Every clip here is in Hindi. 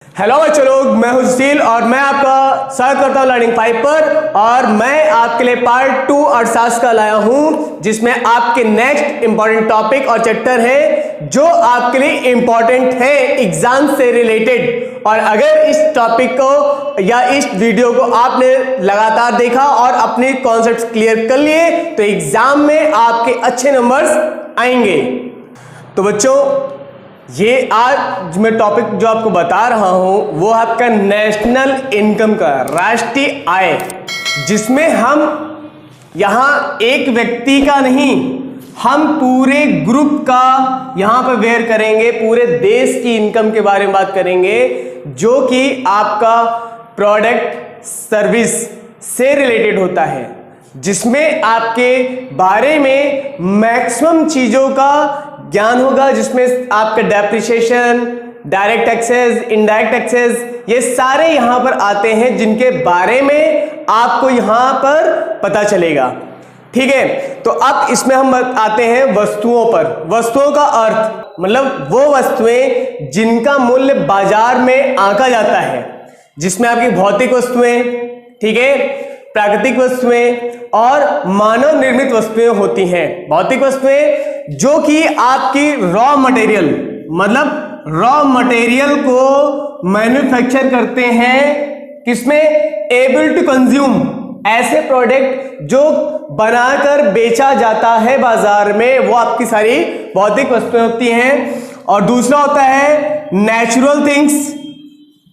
हेलो बच्चों लोग, मैं हूं सुशील और मैं आपका स्वागत करता हूं लर्निंग फाइव पर। और मैं आपके लिए पार्ट 2 अर्थशास्त्र का लाया हूं, जिसमें आपके नेक्स्ट इंपॉर्टेंट टॉपिक और चैप्टर है जो आपके लिए इंपॉर्टेंट है एग्जाम से रिलेटेड। और अगर इस टॉपिक को या इस वीडियो को आपने लगातार देखा और अपने कॉन्सेप्ट्स क्लियर कर लिए तो एग्जाम में आपके अच्छे नंबर्स आएंगे। तो बच्चों, ये आज मैं टॉपिक जो आपको बता रहा हूं वो आपका नेशनल इनकम का, राष्ट्रीय आय, जिसमें हम यहां एक व्यक्ति का नहीं, हम पूरे ग्रुप का यहां पर वेयर करेंगे, पूरे देश की इनकम के बारे में बात करेंगे, जो कि आपका प्रोडक्ट सर्विस से रिलेटेड होता है, जिसमें आपके बारे में मैक्सिमम चीजों का ज्ञान होगा, जिसमें आपका depreciation, direct taxes, indirect taxes, ये सारे यहां पर आते हैं, जिनके बारे में आपको यहां पर पता चलेगा। ठीक है, तो अब इसमें हम आते हैं वस्तुओं पर। वस्तुओं का अर्थ मतलब वो वस्तुएं जिनका मूल्य बाजार में आंका जाता है, जिसमें आपकी भौतिक वस्तुएं, ठीक है, प्राकृतिक वस्तुएं और मानव निर्मित वस्तुएं होती हैं। भौतिक वस्तुएं जो कि आपकी रॉ मटेरियल, मतलब रॉ मटेरियल को मैन्युफैक्चर करते हैं, किसमें, एबल टू कंज्यूम, ऐसे प्रोडक्ट जो बनाकर बेचा जाता है बाजार में, वो आपकी सारी भौतिक वस्तुएं होती हैं। और दूसरा होता है नेचुरल थिंग्स,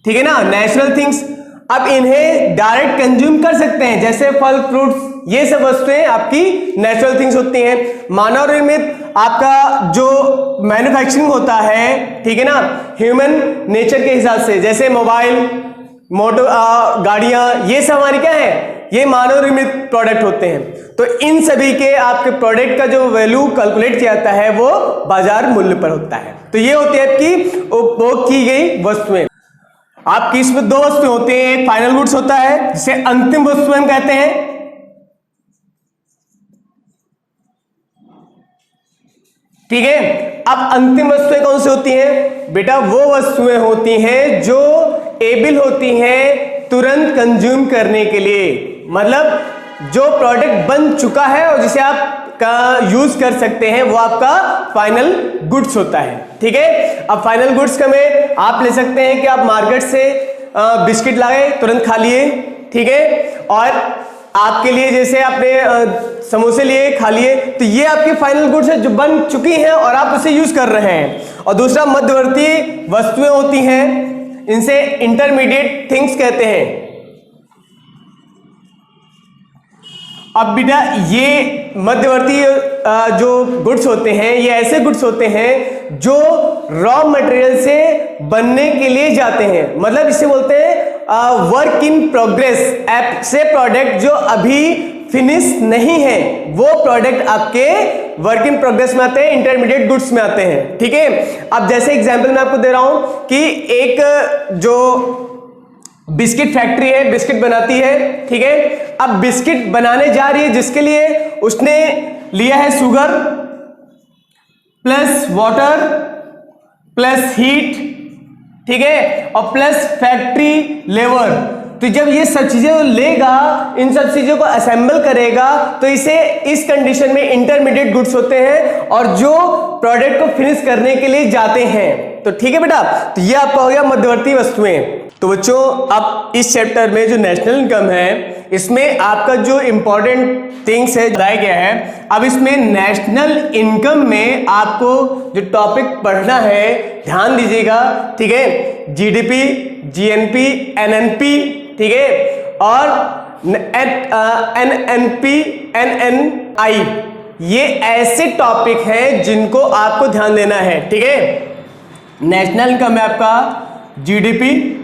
ठीक है ना, नेचुरल थिंग्स। अब इन्हें डायरेक्ट कंज्यूम कर सकते हैं, जैसे फल, फ्रूट्स, ये सब वस्तुएं आपकी नेचुरल थिंग्स होती हैं। मानव निर्मित आपका जो मैन्युफैक्चरिंग होता है, ठीक है ना, ह्यूमन नेचर के हिसाब से, जैसे मोबाइल, मोटर, गाड़ियां, ये सब हमारी क्या है, ये मानव निर्मित प्रोडक्ट होते हैं। तो इन सभी के आपके प्रोडक्ट का जो वैल्यू कैलकुलेट किया जाता है वो बाजार मूल्य पर होता है। तो ये होती है आपकी उपभोग की गई वस्तुएं। आपकी इसमें दो वस्तुएं होती हैं, एक फाइनल गुड्स होता है जिसे अंतिम वस्तुएं हम कहते हैं, ठीक है। अब अंतिम वस्तुएं कौन सी होती हैं बेटा, वो वस्तुएं होती हैं जो एबल होती हैं तुरंत कंज्यूम करने के लिए, मतलब जो प्रोडक्ट बन चुका है और जिसे आप का यूज कर सकते हैं, वो आपका फाइनल गुड्स होता है, ठीक है। अब फाइनल गुड्स का में आप ले सकते हैं कि आप मार्केट से बिस्किट लाए, तुरंत खा लिए, ठीक है, और आपके लिए जैसे आपने समोसे लिए, खा लिए, तो ये आपकी फाइनल गुड्स है जो बन चुकी हैं और आप उसे यूज कर रहे हैं। और दूसरा मध्यवर्ती वस्तुएं होती हैं, इनसे इंटरमीडिएट थिंग्स कहते हैं। अब बेटा ये मध्यवर्ती जो गुड्स होते हैं, ये ऐसे गुड्स होते हैं जो रॉ मटेरियल से बनने के लिए जाते हैं, मतलब इसे बोलते हैं वर्क इन प्रोग्रेस। ऐसे प्रोडक्ट जो अभी फिनिश नहीं है, वो प्रोडक्ट आपके वर्क इन प्रोग्रेस में आते हैं, इंटरमीडिएट गुड्स में आते हैं, ठीक है। अब जैसे एग्जांपल मैं आपको दे रहा हूं कि एक जो बिस्किट फैक्ट्री है, बिस्किट बनाती है, ठीक है। अब बिस्किट बनाने जा रही है, जिसके लिए उसने लिया है sugar plus water plus heat, ठीक है, और प्लस फैक्ट्री लेबर। तो जब ये सब चीजें लेगा, इन सब चीजों को असेंबल करेगा, तो इसे इस कंडीशन में इंटरमीडिएट गुड्स होते हैं और जो प्रोडक्ट को फिनिश करने के लिए जाते हैं। तो ठीक है बेटा, तो ये आपका हो गया मध्यवर्ती वस्तुएं। तो बच्चों, अब इस चैप्टर में जो नेशनल इनकम है, इसमें आपका जो इंपॉर्टेंट थिंग्स है बताया गया है। अब इसमें नेशनल इनकम में आपको जो टॉपिक पढ़ना है, ध्यान दीजिएगा, ठीक है, जीडीपी, जीएनपी, एनएनपी, ठीक है, और एनएनपी, एनएनआई, ये ऐसे टॉपिक हैं जिनको आपको ध्यान देना है, ठीक है। नेशनल इनकम में आपका जीडीपी,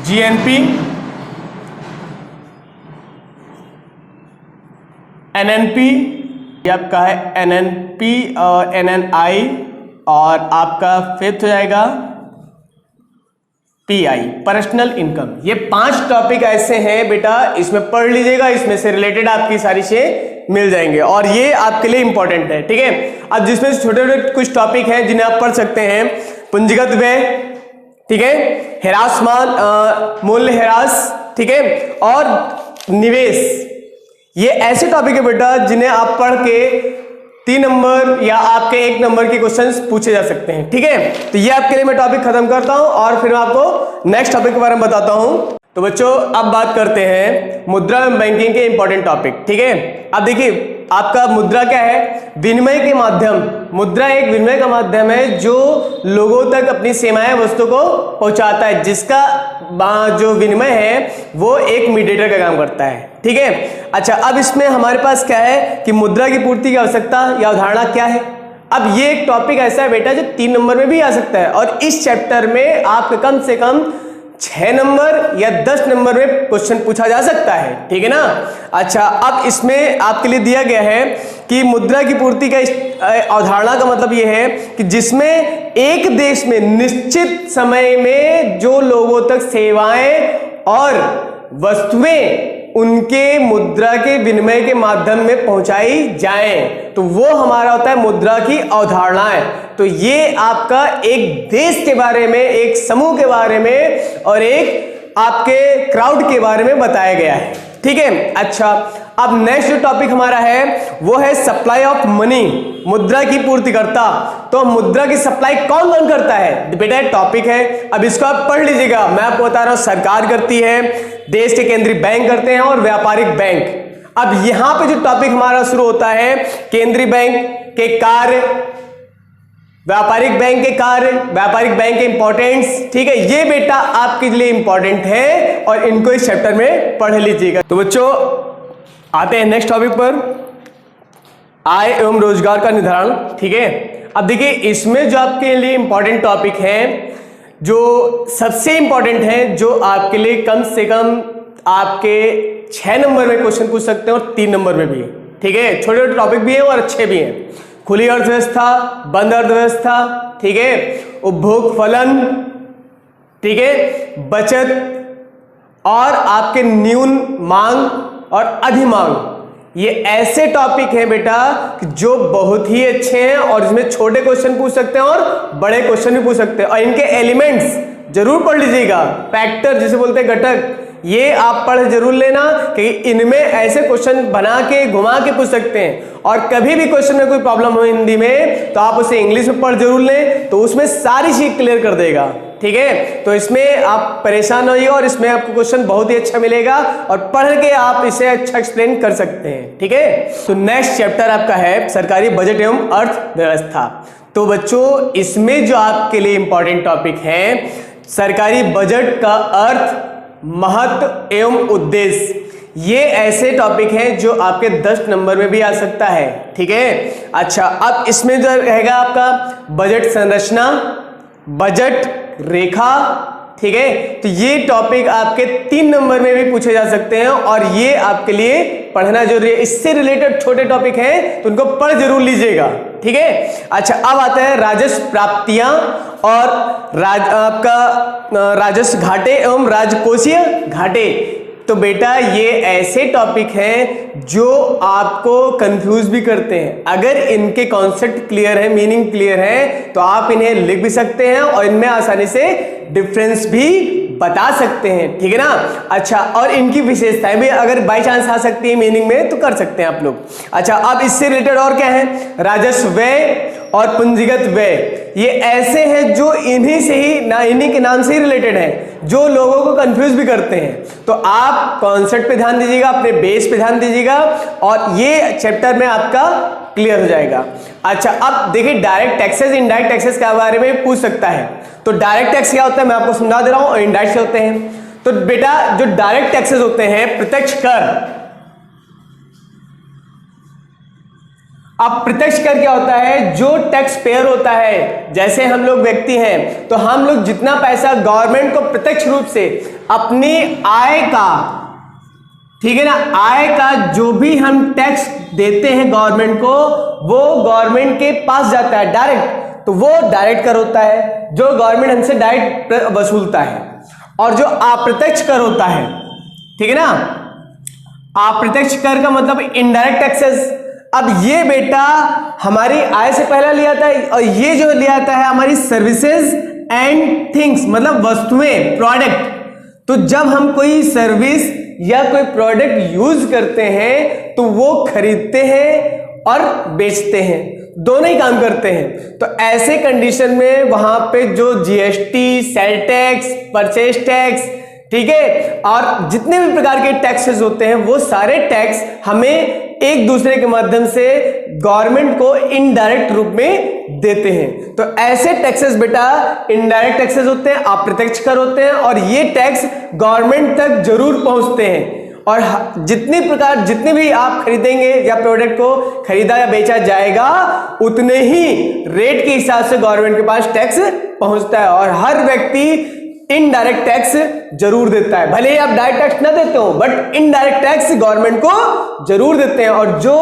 जीएनपी, एनएनपी, ये आपका है एनएनपी और एनएनआई, और आपका फिफ्थ हो जाएगा पीआई, पर्सनल इनकम। ये 5 टॉपिक ऐसे हैं बेटा, इसमें पढ़ लीजिएगा, इसमें से रिलेटेड आपकी सारी चीजें मिल जाएंगे और ये आपके लिए इंपॉर्टेंट है। ठीक है, अब जिसमें छोटे छोटे कुछ टॉपिक हैं जिन्हें आप पढ़ सकते हैं। पूंजीगत व्यय, ठीक है, ह्रासमान मूल्य ह्रास, ठीक है, और निवेश, ये ऐसे टॉपिक है बेटा जिन्हें आप पढ़ के 3 नंबर या आपके 1 नंबर के क्वेश्चंस पूछे जा सकते हैं। ठीक है, तो ये आपके लिए मैं टॉपिक खत्म करता हूं और फिर मैं आपको नेक्स्ट टॉपिक के बारे में बताता हूं। तो बच्चों अब बात करते हैं मुद्रा एवं बैंकिंग के इंपॉर्टेंट टॉपिक। ठीक है, अब देखिए आपका मुद्रा क्या है? विनिमय के माध्यम। मुद्रा एक विनिमय का माध्यम है जो लोगों तक अपनी सेवाएं वस्तु को पहुंचाता है, जिसका जो विनिमय है वो एक मीडिएटर का काम करता है। ठीक है, अच्छा अब इसमें हमारे पास क्या है कि मुद्रा की पूर्ति की आवश्यकता या अवधारणा क्या है। अब ये एक टॉपिक ऐसा है बेटा जो 3 नंबर में भी आ सकता है और इस चैप्टर में आपके कम से कम 6 नंबर या 10 नंबर में क्वेश्चन पूछा जा सकता है। ठीक है ना। अच्छा अब इसमें आपके लिए दिया गया है कि मुद्रा की पूर्ति का अवधारणा का मतलब यह है कि जिसमें एक देश में निश्चित समय में जो लोगों तक सेवाएं और वस्तुएं उनके मुद्रा के विनिमय के माध्यम में पहुंचाई जाएं, तो वो हमारा होता है मुद्रा की अवधारणाएं। तो ये आपका एक देश के बारे में, एक समूह के बारे में और एक आपके क्राउड के बारे में बताया गया है। ठीक है, अच्छा अब नेक्स्ट जो टॉपिक हमारा है वो है सप्लाई ऑफ मनी, मुद्रा की पूर्तिकर्ता। तो मुद्रा की सप्लाई कौन कौन करता है बेटा, टॉपिक है, अब इसको आप पढ़ लीजिएगा। मैं आपको बता रहा हूं सरकार करती है, देश के केंद्रीय बैंक करते हैं और व्यापारिक बैंक। अब यहां पे जो टॉपिक हमारा शुरू होता है केंद्रीय बैंक के कार्य, व्यापारिक बैंक के कार्य, व्यापारिक बैंक के इंपॉर्टेंस। ठीक है, ये बेटा आपके लिए इंपॉर्टेंट है और इनको इस चैप्टर में पढ़ लीजिएगा। तो बच्चों आते हैं नेक्स्ट टॉपिक पर, आय एवं रोजगार का निर्धारण। ठीक है, अब देखिए इसमें जो आपके लिए इंपॉर्टेंट टॉपिक है, जो सबसे इंपॉर्टेंट है, जो आपके लिए कम से कम आपके 6 नंबर में क्वेश्चन पूछ सकते हैं और 3 नंबर में भी। ठीक है, छोटे छोटे टॉपिक भी हैं और अच्छे भी हैं। खुली अर्थव्यवस्था, बंद अर्थव्यवस्था, ठीक है, उपभोग फलन, ठीक है, बचत और आपके न्यून मांग और अधिमांग, ये ऐसे टॉपिक हैं बेटा जो बहुत ही अच्छे हैं और इसमें छोटे क्वेश्चन पूछ सकते हैं और बड़े क्वेश्चन भी पूछ सकते हैं। और इनके एलिमेंट्स जरूर पढ़ लीजिएगा, फैक्टर जिसे बोलते हैं घटक, ये आप पढ़ जरूर लेना कि इनमें ऐसे क्वेश्चन बना के घुमा के पूछ सकते हैं। और कभी भी क्वेश्चन में कोई प्रॉब्लम हो हिंदी में तो आप उसे इंग्लिश में पढ़ जरूर लें, तो उसमें सारी चीज क्लियर कर देगा। ठीक है, तो इसमें आप परेशान होइए और इसमें आपको क्वेश्चन बहुत ही अच्छा मिलेगा और पढ़ के आप इसे अच्छा एक्सप्लेन कर सकते हैं। ठीक है, तो नेक्स्ट चैप्टर आपका है सरकारी बजट एवं अर्थव्यवस्था। तो बच्चों इसमें जो आपके लिए इंपॉर्टेंट टॉपिक है सरकारी बजट का अर्थ, महत्व एवं उद्देश्य, ये ऐसे टॉपिक हैं जो आपके 10 नंबर में भी आ सकता है। ठीक है, अच्छा अब इसमें जो रहेगा आपका बजट संरचना, बजट रेखा, ठीक है, तो ये टॉपिक आपके 3 नंबर में भी पूछे जा सकते हैं और ये आपके लिए पढ़ना जरूरी है। इससे रिलेटेड छोटे टॉपिक हैं तो उनको पढ़ जरूर लीजिएगा। ठीक है, अच्छा अब आता है राजस्व प्राप्तियां और आपका राजस्व घाटे एवं राजकोषीय घाटे। तो बेटा ये ऐसे टॉपिक हैं जो आपको कंफ्यूज भी करते हैं। अगर इनके कॉन्सेप्ट क्लियर है, मीनिंग क्लियर है, तो आप इन्हें लिख भी सकते हैं और इनमें आसानी से डिफरेंस भी बता सकते हैं। ठीक है ना। अच्छा और इनकी विशेषताएं भी अगर बाई चांस आ सकती है मीनिंग में तो कर सकते हैं आप लोग। अच्छा अब इससे रिलेटेड और क्या है, राजस्व व्यय और पूंजीगत व्यय, ये ऐसे हैं जो इन्हीं से ही इन्हीं के नाम से ही रिलेटेड हैं, जो लोगों को कंफ्यूज भी करते हैं। तो आप कॉन्सेप्ट पे ध्यान दीजिएगा, अपने बेस पे ध्यान दीजिएगा और ये चैप्टर में आपका क्लियर हो जाएगा। अच्छा अब देखिए डायरेक्ट टैक्सेस, इनडायरेक्ट टैक्सेस के बारे में पूछ सकता है। तो डायरेक्ट टैक्स क्या होता है मैं आपको समझा दे रहा हूं और इनडायरेक्ट क्या होते हैं। तो बेटा जो डायरेक्ट टैक्सेस होते हैं, प्रत्यक्ष कर। अब प्रत्यक्ष कर क्या होता है, जो टैक्स पेयर होता है, जैसे हम लोग व्यक्ति हैं तो हम लोग जितना पैसा गवर्नमेंट को प्रत्यक्ष रूप से अपनी आय का, ठीक है ना, आय का जो भी हम टैक्स देते हैं गवर्नमेंट को, वो गवर्नमेंट के पास जाता है डायरेक्ट, तो वो डायरेक्ट कर होता है जो गवर्नमेंट हमसे डायरेक्ट वसूलता है। और जो अप्रत्यक्ष कर होता है, ठीक है ना, अप्रत्यक्ष कर का मतलब इनडायरेक्ट टैक्सेस। अब ये बेटा हमारी आय से पहला लिया था, और ये जो लिया था है हमारी सर्विसेज एंड थिंग्स, मतलब वस्तुएं, प्रोडक्ट। तो जब हम कोई सर्विस या कोई प्रोडक्ट यूज करते हैं तो वो खरीदते हैं और बेचते हैं, दोनों ही काम करते हैं। तो ऐसे कंडीशन में वहां पे जो GST, sale tax, purchase tax, ठीक है, और जितने भी प्रकार के टैक्सेस होते हैं वो सारे टैक्स हमें एक दूसरे के माध्यम से गवर्नमेंट को इनडायरेक्ट रूप में देते हैं। तो ऐसे टैक्सेस बेटा इनडायरेक्ट टैक्सेस होते हैं, अप्रत्यक्ष कर होते हैं, और ये टैक्स गवर्नमेंट तक जरूर पहुंचते हैं। और जितने भी आप खरीदेंगे या प्रोडक्ट को खरीदा या बेचा जाएगा उतने ही रेट के हिसाब से गवर्नमेंट के पास टैक्स पहुंचता है। और हर व्यक्ति इनडायरेक्ट टैक्स जरूर देता है, भले ही आप डायरेक्ट टैक्स ना देते हो, बट इनडायरेक्ट टैक्स गवर्नमेंट को जरूर देते हैं। और जो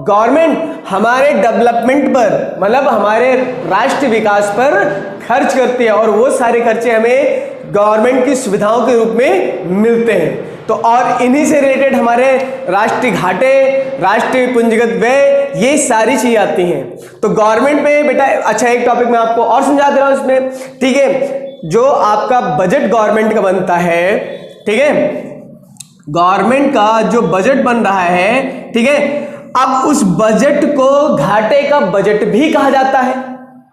गवर्नमेंट हमारे डेवलपमेंट पर, मतलब हमारे राष्ट्र विकास पर खर्च करती है, और वो सारे खर्चे हमें गवर्नमेंट की सुविधाओं के रूप में मिलते हैं। तो और इन्हीं से रिलेटेड हमारे राष्ट्रीय घाटे, राष्ट्रीय पूंजीगत व्यय, ये सारी चीजें आती हैं। तो गवर्नमेंट में बेटा अच्छा एक टॉपिक मैं आपको और समझा दे रहा हूं इसमें, ठीक है। जो आपका बजट गवर्नमेंट का बनता है, ठीक है, गवर्नमेंट का जो बजट बन रहा है, ठीक है, अब उस बजट को घाटे का बजट भी कहा जाता है।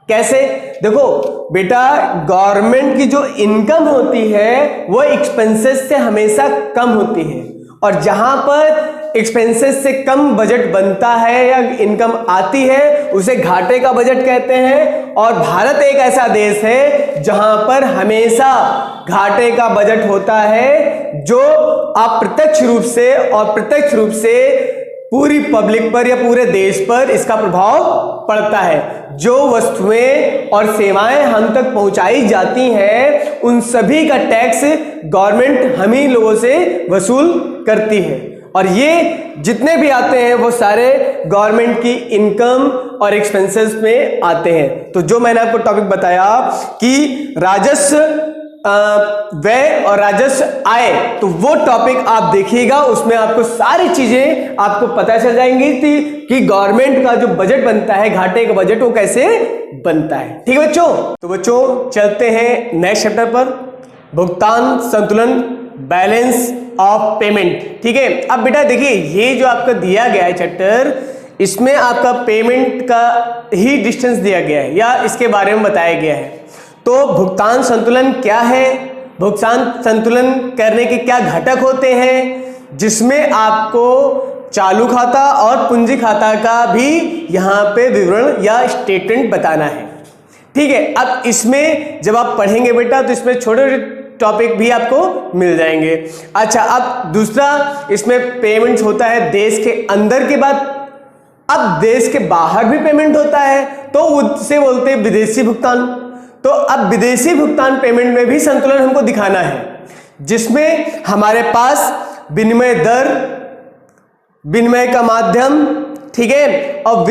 कैसे? देखो बेटा, गवर्नमेंट की जो इनकम होती है वो एक्सपेंसेस से हमेशा कम होती है, और जहां पर एक्सपेंसेस से कम बजट बनता है या इनकम आती है उसे घाटे का बजट कहते हैं। और भारत एक ऐसा देश है जहां पर हमेशा घाटे का बजट होता है, जो अप्रत्यक्ष रूप से और प्रत्यक्ष रूप से पूरी पब्लिक पर या पूरे देश पर इसका प्रभाव पड़ता है। जो वस्तुएं और सेवाएं हम तक पहुंचाई जाती हैं उन सभी का टैक्स गवर्नमेंट हम ही लोगों से वसूल करती है, और ये जितने भी आते हैं वो सारे गवर्नमेंट की इनकम और एक्सपेंसेस में आते हैं। तो जो मैंने आपको टॉपिक बताया कि राजस्व व्यय और राजस्व आय, तो वो टॉपिक आप देखिएगा, उसमें आपको सारी चीजें आपको पता चल जाएंगी कि गवर्नमेंट का जो बजट बनता है, घाटे का बजट, वो कैसे बनता है। ठीक है बच्चों, तो बच्चों चलते हैं नेक्स्ट चैप्टर पर, भुगतान संतुलन, बैलेंस ऑफ पेमेंट। ठीक है, अब बेटा देखिए ये जो आपका दिया गया है चैप्टर, इसमें आपका पेमेंट का ही डिस्टेंस दिया गया है या इसके बारे में बताया गया है। तो भुगतान संतुलन क्या है, भुगतान संतुलन करने के क्या घटक होते हैं, जिसमें आपको चालू खाता और पूंजी खाता का भी यहाँ पे विवरण या स्टेटमेंट बताना है। ठीक है, अब इसमें जब आप पढ़ेंगे बेटा तो इसमें छोटे छोटे टॉपिक भी आपको मिल जाएंगे। अच्छा, अब दूसरा इसमें पेमेंट होता है देश के अंदर के बाद, अब देश के बाहर भी पेमेंट होता है तो उससे बोलते हैं विदेशी भुगतान। तो अब विदेशी भुगतान पेमेंट में भी संतुलन हमको दिखाना है, जिसमें हमारे पास विनिमय दर, विनिमय का माध्यम, ठीक है, और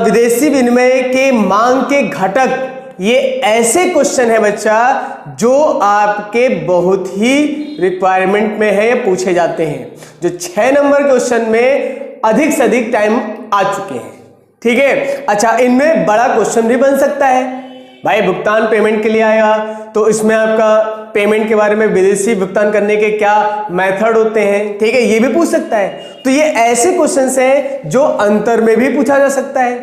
विदेशी विनिमय के मांग के घटक, ये ऐसे क्वेश्चन है बच्चा जो आपके बहुत ही रिक्वायरमेंट में है या पूछे जाते हैं, जो 6 नंबर क्वेश्चन में अधिक से अधिक टाइम आ चुके हैं। ठीक है, अच्छा इनमें बड़ा क्वेश्चन भी बन सकता है भाई, भुगतान पेमेंट के लिए आएगा तो इसमें आपका पेमेंट के बारे में, विदेशी भुगतान करने के क्या मेथड होते हैं, ठीक है, ये भी पूछ सकता है। तो ये ऐसे क्वेश्चंस हैं जो अंतर में भी पूछा जा सकता है।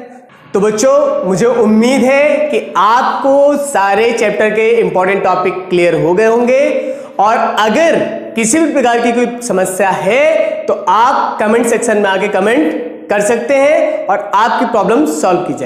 तो बच्चों मुझे उम्मीद है कि आपको सारे चैप्टर के इंपॉर्टेंट टॉपिक क्लियर हो गए होंगे, और अगर किसी भी प्रकार की कोई समस्या है तो आप कमेंट सेक्शन में आके कमेंट कर सकते हैं और आपकी प्रॉब्लम सॉल्व की जाएगी।